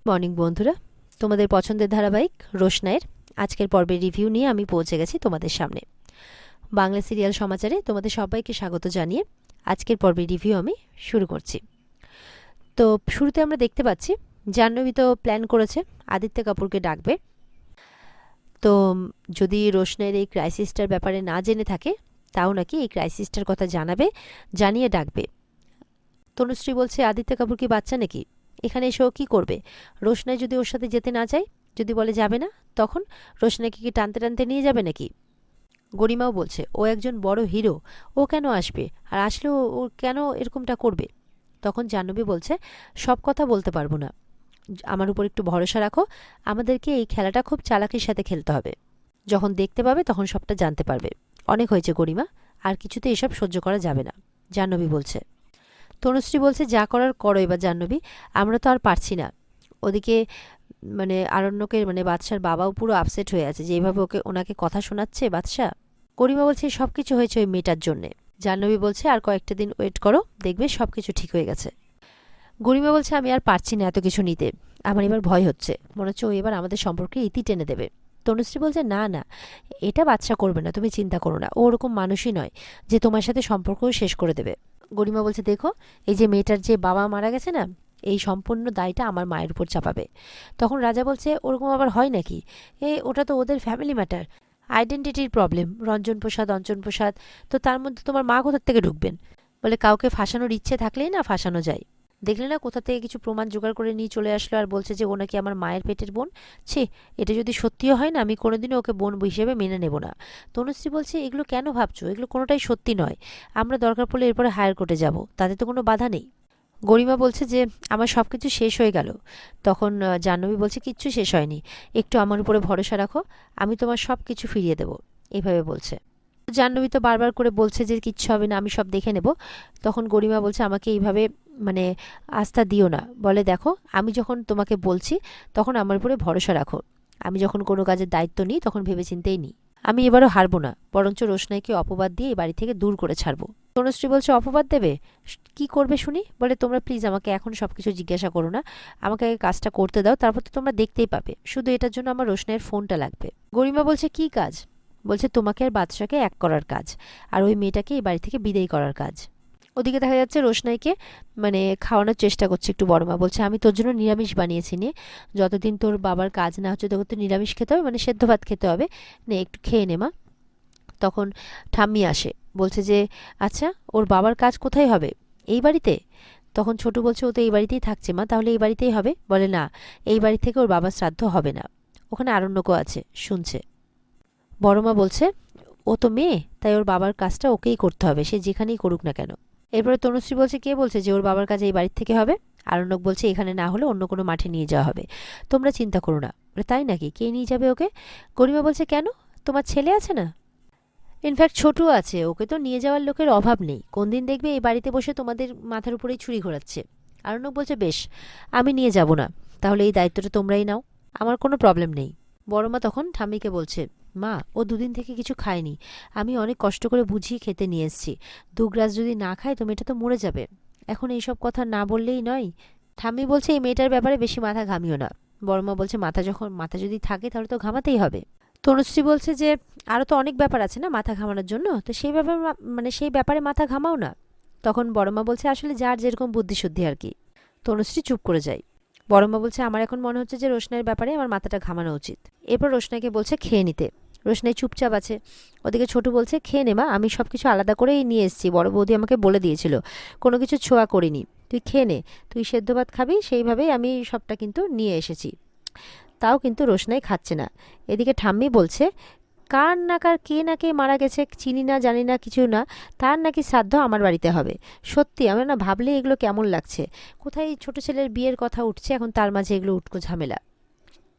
Morning বন্ধুরা, তোমাদের পছন্দের ধারাবাহিক রোশনাইয়ের আজকের পর্বের রিভিউ নিয়ে আমি পৌঁছে গেছি তোমাদের সামনে। বাংলা সিরিয়াল সমাচারে তোমাদের সবাইকে স্বাগত জানিয়ে আজকের পর্বের রিভিউ আমি শুরু করছি। তো শুরুতে আমরা দেখতে পাচ্ছি জাহ্নবী তো প্ল্যান করেছে আদিত্য কাপুরকে ডাকবে। তো যদি রোশনাইয়ের এই ক্রাইসিসটার ব্যাপারে না জেনে থাকে তাও নাকি এই ক্রাইসিসটার কথা জানিয়ে ডাকবে। তনুশ্রী বলছে, আদিত্য কাপুর কি বাচ্চা নাকি? এখানে এসেও কী করবে? রোশনাই যদি ওর সাথে যেতে না চায়, যদি বলে যাবে না, তখন রোশনাইকে কি টানতে টানতে নিয়ে যাবে নাকি? গরিমাও বলছে, ও একজন বড় হিরো, ও কেন আসবে? আর আসলেও ও কেন এরকমটা করবে? তখন জাহ্নবী বলছে, সব কথা বলতে পারবো না, আমার উপর একটু ভরসা রাখো, আমাদেরকে এই খেলাটা খুব চালাকির সাথে খেলতে হবে, যখন দেখতে পাবে তখন সবটা জানতে পারবে। অনেক হয়েছে গরিমা, আর কিছুতে এসব সহ্য করা যাবে না, জাহ্নবী বলছে। তনুশ্রী বলছে, যা করার করো এবার জাহ্নবী, আমরা তো আর পারছি না। ওদিকে আরণ্যকের বাদশার বাবাও পুরো আপসেট হয়ে আছে, যেভাবে ওনাকে কথা শোনাচ্ছে বাদশা। গরিমা বলছে, সব কিছু হয়েছে ওই মেয়েটার জন্যে। জাহ্নবী বলছে, আর কয়েকটা দিন ওয়েট করো, দেখবে সব কিছু ঠিক হয়ে গেছে। গরিমা বলছে, আমি আর পারছি না এত কিছু নিতে, আমার এবার ভয় হচ্ছে, মনে হচ্ছে ও এবার আমাদের সম্পর্কে ইতি টেনে দেবে। তনুশ্রী বলছে, না না, এটা বাদশা করবে না, তুমি চিন্তা করো না, ও ওরকম মানুষই নয় যে তোমার সাথে সম্পর্কও শেষ করে দেবে। গরিমা বলছে, দেখো, এই যে মেয়েটার যে বাবা মারা গেছে না, এই সম্পূর্ণ দায়টা আমার মায়ের উপর চাপাবে। তখন রাজা বলছে, ওরকম আবার হয় নাকি? ওটা তো ওদের ফ্যামিলি ম্যাটার, আইডেন্টিটির প্রবলেম, রঞ্জন প্রসাদ অঞ্জন প্রসাদ, তো তার মধ্যে তোমার মা কোথার থেকে ঢুকবেন? বলে, কাউকে ফাঁসানোর ইচ্ছে থাকলেই না ফাঁসানো যায়। দেখলে না কোথা থেকে কিছু প্রমাণ জোগাড় করে নিয়ে চলে আসলো, আর বলছে যে ও নাকি আমার মায়ের পেটের বোন। ছি, এটা যদি সত্যিও হয় না, আমি কোনোদিনও ওকে বোন হিসেবে মেনে নেব না। তনুশ্রী বলছে, এগুলো কেন ভাবছো? এগুলো কোনোটাই সত্যি নয়, আমরা দরকার পড়লে এরপরে হায়ার কোর্টে যাব, তাতে তো কোনো বাধা নেই। গরিমা বলছে যে, আমার সব কিছু শেষ হয়ে গেল। তখন জাহ্নবী বলছে, কিচ্ছু শেষ হয়নি, একটু আমার উপরে ভরসা রাখো, আমি তোমার সব কিছু ফিরিয়ে দেবো, এভাবে বলছে। জাহ্নবী তো বারবার করে বলছে যে কিচ্ছু হবে না, আমি সব দেখে নেব। তখন গরিমা বলছে, আমাকে এইভাবে মানে আস্থা দিও না। বলে, দেখো, আমি যখন তোমাকে বলছি তখন আমার উপরে ভরসা রাখো, আমি যখন কোনো কাজের দায়িত্ব নিই তখন ভেবেচিন্তেই নিই। আমি এবারও হারবো না, বরঞ্চ রোশনাইকে অপবাদ দিয়ে এই বাড়ি থেকে দূর করে ছাড়বো। তনুশ্রী বলছে, অপবাদ দেবে? কি করবে শুনি? বলে, তোমরা প্লিজ আমাকে এখন সবকিছু জিজ্ঞাসা করো না, আমাকে আগে কাজটা করতে দাও, তারপর তো তোমরা দেখতেই পাবে, শুধু এটার জন্য আমার রোশনাইয়ের ফোনটা লাগবে। গরিমা বলছে, কি কাজ? বলছে, তোমাকে আর বাদশাকে এক করার কাজ, আর ওই মেয়েটাকে এই বাড়ি থেকে বিদায় করার কাজ। ওদিকে দেখা যাচ্ছে রোশনাইকে খাওয়ানোর চেষ্টা করছে একটু বড়মা। বলছে, আমি তোর জন্য নিরামিষ বানিয়েছি নে, যতদিন তোর বাবার কাজ না হচ্ছে তোকে তো নিরামিষ খেতে হবে, সেদ্ধ ভাত খেতে হবে, নে একটু খেয়ে নে মা। তখন ঠাম্মি আসে, বলছে যে, আচ্ছা, ওর বাবার কাজ কোথায় হবে? এই বাড়িতে? তখন ছোটু বলছে, ও তো এই বাড়িতেই থাকছে মা, তাহলে এই বাড়িতেই হবে। বলে, না, এই বাড়ি থেকে ওর বাবার শ্রাদ্ধ হবে না, ওখানে আরণ্যকও আছে, শুনছে। বড়মা বলছে, ও তো মেয়ে, তাই ওর বাবার কাজটা ওকেই করতে হবে, সে যেখানেই করুক না কেন। এরপরে তনুশ্রী বলছে, কে বলছে যে ওর বাবার কাজ এই বাড়ির থেকে হবে? আরণ্যক বলছে, এখানে না হলে অন্য কোনো মাঠে নিয়ে যাওয়া হবে, তোমরা চিন্তা করো না। বলে, তাই নাকি? কে নিয়ে যাবে ওকে? গরিমা বলছে, কেন, তোমার ছেলে আছে না? ইনফ্যাক্ট ছোটু আছে, ওকে তো নিয়ে যাওয়ার লোকের অভাব নেই, কোন দিন দেখবে এই বাড়িতে বসে তোমাদের মাথার উপরেই ছুরি ঘোরাচ্ছে। আরণ্যক বলছে, বেশ, আমি নিয়ে যাব না, তাহলে এই দায়িত্বটা তোমরাই নাও, আমার কোনো প্রবলেম নেই। বড়মা তখন ঠাম্মিকে বলছে, মা, ও দুদিন থেকে কিছু খায়নি, আমি অনেক কষ্ট করে বুঝিয়ে খেতে নিয়ে এসেছি, দু গ্রাস যদি না খায় তো মেয়েটা তো মরে যাবে, এখন এইসব কথা না বললেই নয়। ঠাম্মি বলছে, এই মেয়েটার ব্যাপারে বেশি মাথা ঘামিও না। বড়মা বলছে, মাথা যদি থাকে তাহলে তো ঘামাতেই হবে। তনুশ্রী বলছে যে, আরও তো অনেক ব্যাপার আছে না মাথা ঘামানোর জন্য, তো সেই ব্যাপারে সেই ব্যাপারে মাথা ঘামাও না। তখন বড়মা বলছে, আসলে যার যেরকম বুদ্ধিশুদ্ধি আর কি। তনুশ্রী চুপ করে যায়। বড়মা বলছে, আমার এখন মনে হচ্ছে যে রোশনাইয়ের ব্যাপারে আমার মাথাটা ঘামানো উচিত। এরপর রোশনাইকে বলছে খেয়ে নিতে। রোশনাই চুপচাপ আছে। ওদিকে ছোটু বলছে, খেয়ে নে মা, আমি সব কিছু আলাদা করেই নিয়ে এসেছি, বড় বৌদি আমাকে বলে দিয়েছিল, কোনো কিছু ছোঁয়া করিনি, তুই খেয়ে নে, তুই সেদ্ধ ভাত খাবি সেইভাবেই আমি সবটা কিন্তু নিয়ে এসেছি। তাও কিন্তু রোশনাই খাচ্ছে না। এদিকে ঠাম্মি বলছে, কার না কার কে না কে মারা গেছে, চিনি না জানি না কিছু না, তার নাকি শ্রাদ্ধ আমার বাড়িতে হবে। সত্যি আমার না ভাবলে এগুলো কেমন লাগছে, কোথায় ছোট ছেলের বিয়ের কথা উঠছে, এখন তার মাঝে এগুলো উটকো ঝামেলা।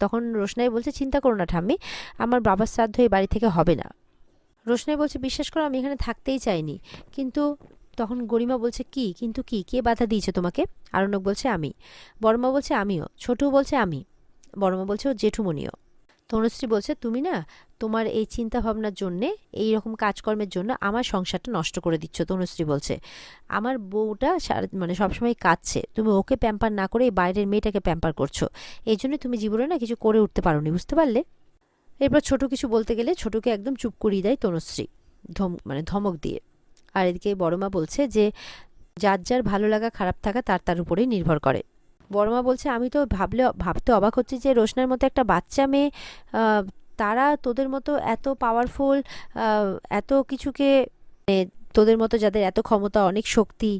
তখন রোশনাই বলছে, চিন্তা করো না ঠাম্মি, আমার বাবার শ্রাদ্ধ এই বাড়ি থেকে হবে না। রোশনাই বলছে, বিশ্বাস করো আমি এখানে থাকতেই চাইনি, কিন্তু। তখন গরিমা বলছে, কি কিন্তু কি, কে বাধা দিয়েছে তোমাকে? আরণ্যক বলছে, আমি। বড়মা বলছে, আমিও। ছোটু বলছে, আমি। বড়মা বলছে, ও জেঠুমনিও। তনুশ্রী বলছে, তুমি না তোমার এই চিন্তা ভাবনার জন্যে, এই রকম কাজকর্মের জন্য আমার সংসারটা নষ্ট করে দিচ্ছ। তনুশ্রী বলছে, আমার বউটা মানে সবসময় কাঁদছে, তুমি ওকে প্যাম্পার না করে এই বাইরের মেয়েটাকে প্যাম্পার করছো, এই জন্য তুমি জীবনে না কিছু করে উঠতে পারোনি, বুঝতে পারলে? এরপর ছোট কিছু বলতে গেলে ছোটকে একদম চুপ করিয়ে দেয় তনুশ্রী, মানে ধমক দিয়ে। আর এদিকে বড়মা বলছে যে যার যার ভালো লাগা খারাপ থাকা তার তার উপরেই নির্ভর করে। বড়মা বলছে, আমি তো ভাবতে অবাক হচ্ছি যে রোশনার মতো একটা বাচ্চা মেয়ে, আহ, তারা তোদের মতো এত পাওয়ারফুল, এত কিছুকে, তোদের মতো যাদের এত ক্ষমতা, অনেক শক্তি,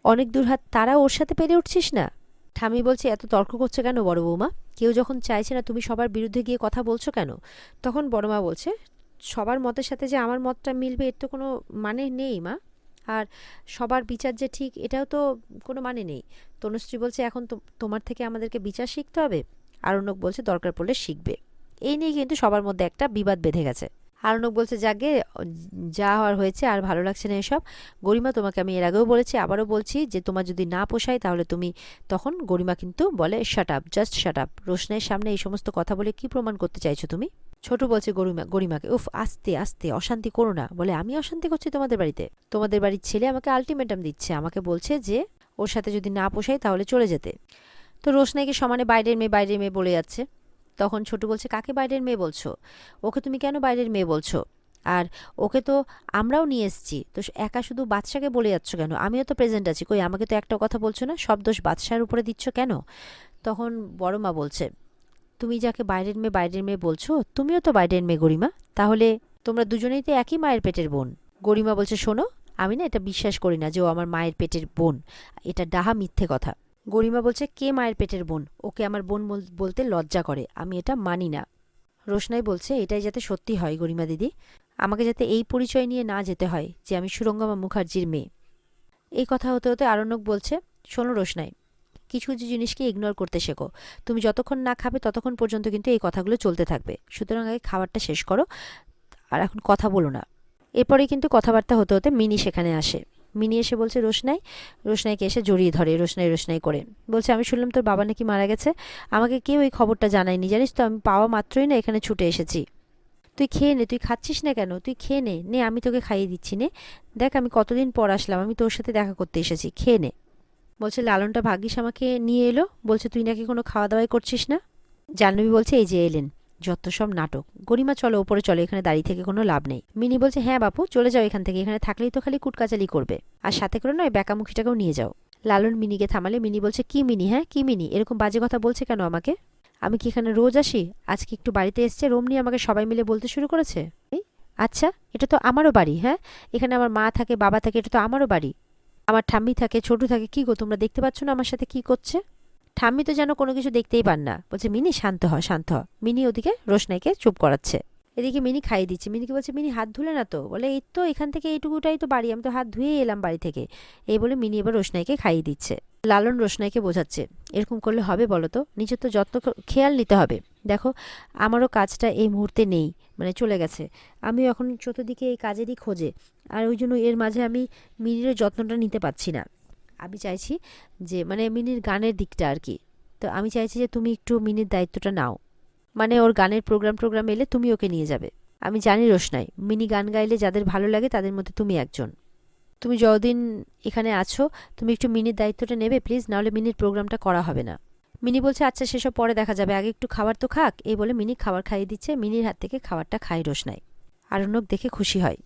অনেক দূর হাত, তারা ওর সাথে পেরে উঠছিস না। ঠামি বলছে, এত তর্ক করছে কেন বড় বৌমা? কেউ যখন চাইছে না, তুমি সবার বিরুদ্ধে গিয়ে কথা বলছো কেন? তখন বড়মা বলছে, সবার মতের সাথে যে আমার মতটা মিলবে এর তো কোনো মানে নেই মা। আর সবার বিচার যে ঠিক, এটাও তো কোনো মানে নেই। তনুশ্রী বলছে, এখন তোমার থেকে আমাদেরকে বিচার শিখতে হবে? আরণ্যক বলছে, দরকার পড়লে শিখবে। এই নিয়ে কিন্তু সবার মধ্যে একটা বিবাদ বেঁধে গেছে। আরণ্যক বলছে, যাকে যা হওয়ার হয়েছে, আর ভালো লাগছে না এসব। গরিমা, তোমাকে আমি এর আগেও বলেছি, আবারও বলছি যে তোমার যদি না পোষায় তাহলে তুমি, তখন গরিমা কিন্তু বলে, shut up, just shut up. রোশনের সামনে এই সমস্ত কথা বলে কি প্রমাণ করতে চাইছো তুমি? ছোট বলছে গরিমাকে, উফ, আস্তে আস্তে, অশান্তি করো না। বলে, আমি অশান্তি করছি তোমাদের বাড়িতে? তোমাদের বাড়ির ছেলে আমাকে আলটিমেটাম দিচ্ছে, আমাকে বলছে যে ওর সাথে যদি না পোষায় তাহলে চলে যেতে। তো রোশনাইকে সমানে বাইরের মেয়ে বাইরের মেয়ে বলে যাচ্ছে। তখন ছোট বলছে, কাকে বাইরের মেয়ে বলছো? ওকে তুমি কেন বাইরের মেয়ে বলছো? আর ওকে তো আমরাও নিয়ে এসেছি, তো একা শুধু বাদশাকে বলে যাচ্ছ কেন? আমিও তো প্রেজেন্ট আছি, কই আমাকে তো একটা কথা বলছো না? সব দোষ বাদশার উপরে দিচ্ছ কেন? তখন বড় মা বলছে, তুমি যাকে বাইরের মেয়ে বলছো, তুমিও তো বাইরের মেয়ে গরিমা, তাহলে তোমরা দুজনেই তো একই মায়ের পেটের বোন। গরিমা বলছে, শোনো, আমি না এটা বিশ্বাস করি না যে ও আমার মায়ের পেটের বোন, এটা ডাহা মিথ্যে কথা। গরিমা বলছে, কে মায়ের পেটের বোন? ওকে আমার বোন বলতে লজ্জা করে, আমি এটা মানি না। রোশনাই বলছে, এটাই যাতে সত্যি হয় গরিমা দিদি, আমাকে যাতে এই পরিচয় নিয়ে না যেতে হয় যে আমি সুরঙ্গমা মুখার্জির মেয়ে। এই কথা হতে হতে আরণ্যক বলছে, শোনো রোশনাই, কিছু কিছু জিনিসকে ইগনোর করতে শেখো। তুমি যতক্ষণ না খাবে ততক্ষণ পর্যন্ত কিন্তু এই কথাগুলো চলতে থাকবে, সুতরাং আগে খাবারটা শেষ করো, আর এখন কথা বলো না। এরপরে কিন্তু কথাবার্তা হতে হতে মিনি সেখানে আসে। মিনি এসে বলছে, রোশনাইকে এসে জড়িয়ে ধরে, রোশনাই করে বলছে, আমি শুনলাম তোর বাবা নাকি মারা গেছে, আমাকে কেউ এই খবরটা জানায়নি, জানিস তো? আমি পাওয়া মাত্রই না এখানে ছুটে এসেছি। তুই খেয়ে নে, তুই খাচ্ছিস না কেন? তুই খেয়ে নে, নে আমি তোকে খাইয়ে দিচ্ছি, নে। দেখ, আমি কতদিন পর আসলাম, আমি তোর সাথে দেখা করতে এসেছি, খেয়ে নে। বলছে, লালনটা ভাগ্যিস আমাকে নিয়ে এলো, বলছে তুই নাকি কোনো খাওয়া দাওয়াই করছিস না। জাহ্নবী বলছে, এই যে এলেন, যত সব নাটক। গরিমা, চলো ওপরে চলো, এখানে দাঁড়িয়ে থেকে কোনো লাভ নেই। মিনি বলছে, হ্যাঁ বাপু, চলে যাও এখান থেকে, এখানে থাকলেই তো খালি কুটকাচালি করবে, আর সাথে করে নয় ব্যাকামুখীটাকেও নিয়ে যাও। লালন মিনিকে থামালে মিনি বলছে, কি মিনি? হ্যাঁ, কি মিনি? এরকম বাজে কথা বলছে কেন আমাকে? আমি কি এখানে রোজ আসি? আজকে একটু বাড়িতে এসছে, রোমনি আমাকে সবাই মিলে বলতে শুরু করেছে। আচ্ছা, এটা তো আমারও বাড়ি, হ্যাঁ, এখানে আমার মা থাকে, বাবা থাকে, এটা তো আমারও বাড়ি, আমার ঠাম্মি থাকে, ছোট থাকে। কি গো, তোমরা দেখতে পাচ্ছ না আমার সাথে কি করছে? ঠাম্মি তো যেন কোনো কিছু দেখতেই পান না, বলছে, মিনি শান্ত হ, শান্ত হ। মিনি ওদিকে রোশনাইকে চুপ করাচ্ছে, এদিকে মিনি খাইয়ে দিচ্ছে। মিনিকে বলছে, মিনি হাত ধুলে না তো? বলে, এই তো এখান থেকে এইটুকুটাই তো বাড়ি, আমি তো হাত ধুয়ে এলাম বাড়ি থেকে। এই বলে মিনি এবার রোশনাইকে খাইয়ে দিচ্ছে। লালন রোশনাইকে বোঝাচ্ছে, এরকম করলে হবে বলো তো? নিজের তো যত্ন খেয়াল নিতে হবে। দেখো, আমারও কাজটা এই মুহূর্তে নেই, মানে চলে গেছে, আমিও এখন চতুর্দিকে এই কাজেরই খোঁজে, আর ওই জন্য এর মাঝে আমি মিনির যত্নটা নিতে পারছি না। আমি চাইছি যে, মানে মিনির গানের দিকটা আর কি, তো আমি চাইছি যে তুমি একটু মিনির দায়িত্বটা নাও, মানে ওর গানের প্রোগ্রাম এলে তুমি ওকে নিয়ে যাবে। আমি জানি রোশনাই, মিনি গান গাইলে যাদের ভালো লাগে তাদের মধ্যে তুমি একজন। তুমি যতদিন এখানে আছো, তুমি একটু মিনির দায়িত্বটা নেবে প্লিজ, নাহলে মিনির প্রোগ্রামটা করা হবে না। মিনি বলছে, আচ্ছা সেসব পরে দেখা যাবে, আগে একটু খাবার তো খাক। এই বলে মিনি খাবার খাইয়ে দিচ্ছে, মিনির হাত থেকে খাবারটা খায় রোশনাই। আরণ্যক দেখে খুশি হয়।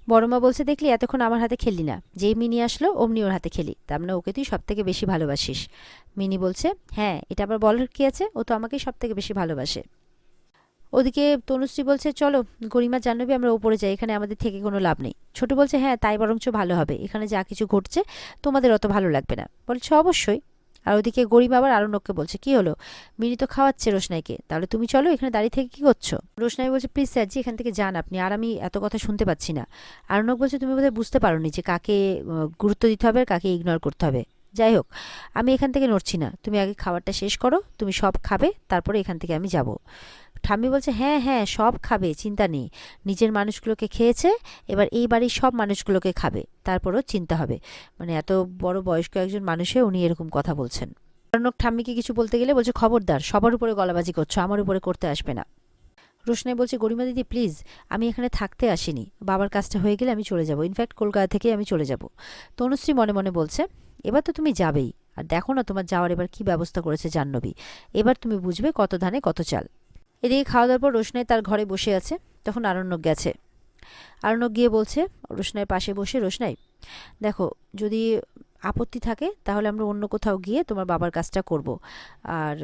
বড়মা বলছে, দেখলি এতক্ষণ আমার হাতে খেললি না, যেই মিনি আসলো অমনি ওর হাতে খেলি, তার মানে ওকে তুই সব থেকে বেশি ভালোবাসিস। মিনি বলছে, হ্যাঁ, এটা আবার বলার কি আছে, ও তো আমাকেই সব থেকে বেশি ভালোবাসে। ওদিকে তনুশ্রী বলছে, চলো গরিমা, জাহ্নবী, আমরা ওপরে যাই, এখানে আমাদের থেকে কোনো লাভ নেই। ছোট বলছে, হ্যাঁ তাই বরঞ্চ ভালো হবে, এখানে যা কিছু ঘটছে তোমাদের অত ভালো লাগবে না। বলছে, অবশ্যই। আর ওদিকে গরিমা আবার আরণ্যককে বলছে, কি হলো, মিনি তো খাওয়াচ্ছে রোশনাইকে, তাহলে তুমি চলো, এখানে দাঁড়িয়ে থেকে কি করছো? রোশনাই বলছে, প্লিজ স্যারজি, এখান থেকে যান আপনি, আর আমি এত কথা শুনতে পাচ্ছি না। আরণ্যক বলছে, তুমি বোধহয় বুঝতে পারোনি যে কাকে গুরুত্ব দিতে হবে আর কাকে ইগনোর করতে হবে। যাই হোক, আমি এখান থেকে নড়ছি না, তুমি আগে খাবারটা শেষ করো, তুমি সব খাবে, তারপরে এখান থেকে আমি যাব। ঠাম্মি বলছে, হ্যাঁ হ্যাঁ, সব খাবে, চিন্তা নেই, নিজের মানুষগুলোকে খেয়েছে, এবার এই বাড়ির সব মানুষগুলোকে খাবে, তারপরও চিন্তা হবে। মানে এত বড় বয়স্ক একজন মানুষে উনি এরকম কথা বলছেন। কারণ ঠাম্মিকে কিছু বলতে গেলে বলছে, খবরদার, সবার উপরে গলাবাজি করছো, আমার উপরে করতে আসবে না। রোশনাই বলছে, গরিমা দিদি প্লিজ, আমি এখানে থাকতে আসিনি, বাবার কাজটা হয়ে গেলে আমি চলে যাব, ইনফ্যাক্ট কলকাতা থেকে আমি চলে যাব। তনুশ্রী মনে মনে বলছে, এবার তো তুমি যাবেই, আর দেখো না তোমার যাওয়ার এবার কি ব্যবস্থা করেছে জাহ্নবী, এবার তুমি বুঝবে কত ধানে কত চাল। এদিকে খাওয়া দাওয়ার পর রোশনাই তার ঘরে বসে আছে, তখন আরণ্যক গেছে। আরণ্যক গিয়ে বলছে রোশনাইয়ের পাশে বসে, রোশনাই দেখো, যদি আপত্তি থাকে তাহলে আমরা অন্য কোথাও গিয়ে তোমার বাবার কাজটা করব, আর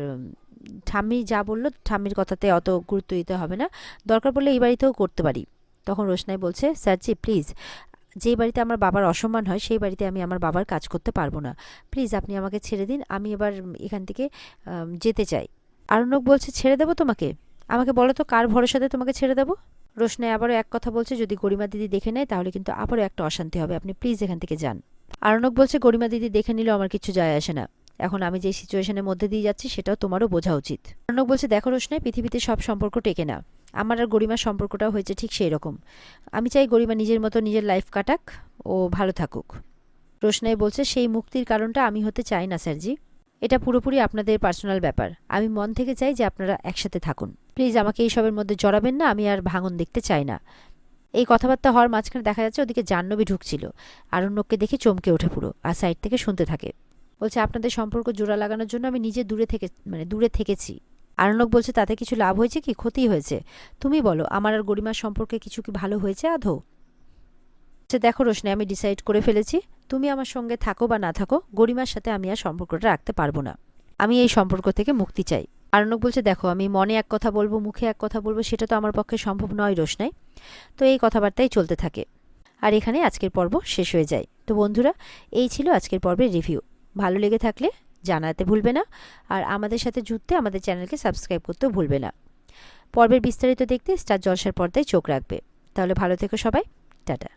ঠাম্মি যা বললো ঠাম্মির কথাতে অত গুরুত্ব দিতে হবে না, দরকার পড়লে এই বাড়িতেও করতে পারি। তখন রোশনাই বলছে, স্যারজি প্লিজ, যেই বাড়িতে আমার বাবার অসম্মান হয় সেই বাড়িতে আমি আমার বাবার কাজ করতে পারবো না, প্লিজ আপনি আমাকে ছেড়ে দিন, আমি এবার এখান থেকে যেতে চাই। আরণ্যক বলছে, ছেড়ে দেবো তোমাকে? আমাকে বলো তো কার ভরসাতে তোমাকে ছেড়ে দেবো? রোশনাই আবারও এক কথা বলছে, যদি গরিমা দিদি দেখে নেয় তাহলে কিন্তু আবারও একটা অশান্তি হবে, আপনি প্লিজ এখান থেকে যান। আরণ্যক বলছে, গরিমা দিদি দেখে নিলেও আমার কিছু যায় আসে না, এখন আমি যে সিচুয়েশনের মধ্যে দিয়ে যাচ্ছি সেটাও তোমারও বোঝা উচিত। আরণ্যক বলছে, দেখো রোশনাই, পৃথিবীতে সব সম্পর্ক টেকে না, আমার আর গরিমার সম্পর্কটাও হয়েছে ঠিক সেই রকম, আমি চাই গরিমা নিজের মতো নিজের লাইফ কাটাক, ও ভালো থাকুক। রোশনাই বলছে, সেই মুক্তির কারণটা আমি হতে চাই না স্যারজি, এটা পুরোপুরি আপনাদের পার্সোনাল ব্যাপার, আমি মন থেকে চাই যে আপনারা একসাথে থাকুন, প্লিজ আমাকে এইসবের মধ্যে জড়াবেন না, আমি আর ভাঙন দেখতে চাই না। এই কথাবার্তা হওয়ার মাঝখানে দেখা যাচ্ছে ওদিকে জাহ্নবী ঢুকছিল, আরণ্যককে দেখে চমকে ওঠে পুরো, আর সাইড থেকে শুনতে থাকে। বলছে, আপনাদের সম্পর্ক জোড়া লাগানোর জন্য আমি নিজে দূরে থেকেছি। আরণ্যক বলছে, তাতে কিছু লাভ হয়েছে কি ক্ষতি হয়েছে, তুমি বলো, আমার আর গরিমার সম্পর্কে কিছু কি ভালো হয়েছে আদৌ? দেখো রোশনাই, আমি ডিসাইড করে ফেলেছি, তুমি আমার সঙ্গে থাকো বা না থাকো, গরিমার সাথে আমি আর সম্পর্কটা রাখতে পারবো না, আমি এই সম্পর্ক থেকে মুক্তি চাই। আরণ্যক বলছে, দেখো, আমি মনে এক কথা বলবো মুখে এক কথা বলবো সেটা তো আমার পক্ষে সম্ভব নয় রোশনাই। তো এই কথাবার্তাই চলতে থাকে, আর এখানে আজকের পর্ব শেষ হয়ে যায়। তো বন্ধুরা, এই ছিল আজকের পর্বের রিভিউ, ভালো লেগে থাকলে জানাতে ভুলবে না, আর আমাদের সাথে জুড়তে আমাদের চ্যানেলকে সাবস্ক্রাইব করতেও ভুলবে না। পর্বের বিস্তারিত দেখতে স্টার জলসার পর্দায় চোখ রাখবে। তাহলে ভালো থেকো সবাই, টাটা।